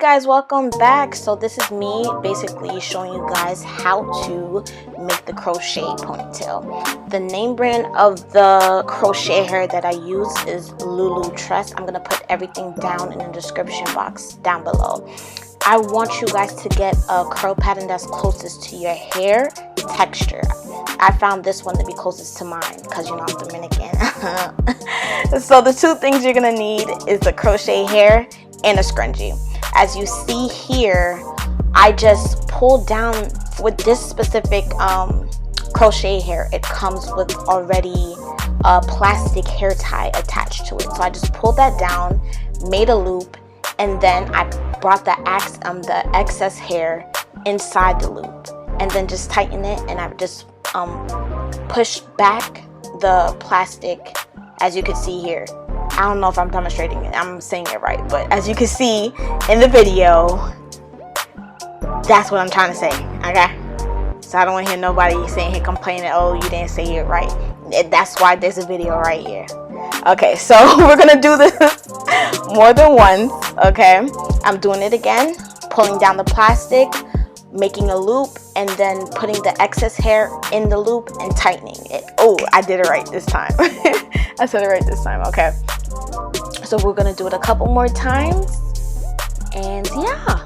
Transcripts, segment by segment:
guys, welcome back. So this is me basically showing you guys how to make the crochet ponytail. The name brand of the crochet hair that I use is Lulutress. I'm gonna put everything down in the description box down below. I want you guys to get a curl pattern that's closest to your hair texture. I found this one to be closest to mine because, you know, I'm Dominican. So the two things you're gonna need is the crochet hair and a scrunchie. As you see here, I just pulled down with this specific crochet hair. It comes with already a plastic hair tie attached to it. So I just pulled that down, made a loop, and then I brought the excess hair inside the loop, and then just tighten it, and I just pushed back the plastic, as you can see here. I don't know if I'm demonstrating it, I'm saying it right, but as you can see in the video, that's what I'm trying to say, okay? So I don't want to hear nobody saying here complaining, oh, you didn't say it right. That's why there's a video right here. Okay, so we're gonna do this more than once, okay? I'm doing it again, pulling down the plastic, making a loop, and then putting the excess hair in the loop and tightening it. Oh, I did it right this time. I said it right this time, okay? So we're gonna do it a couple more times, and yeah.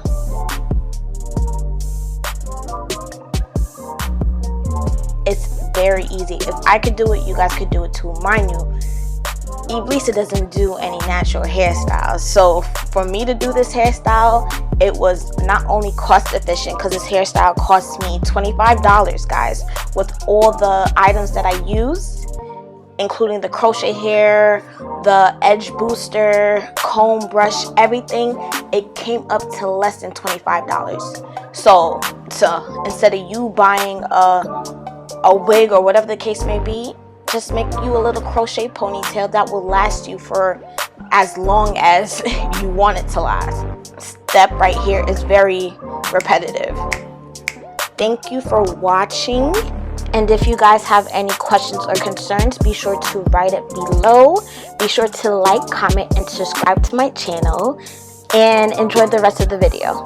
It's very easy. If I could do it, you guys could do it too. Mind you, Evelissaducatel doesn't do any natural hairstyles, so for me to do this hairstyle, it was not only cost efficient because this hairstyle cost me $25, guys, with all the items that I used, including the crochet hair, the edge booster, comb, brush, everything. It came up to less than $25. So instead of you buying a wig or whatever the case may be, just make you a little crochet ponytail that will last you for as long as you want it to last. Step right here is very repetitive. Thank you for watching. And if you guys have any questions or concerns, be sure to write it below. Be sure to like, comment, and subscribe to my channel. And enjoy the rest of the video.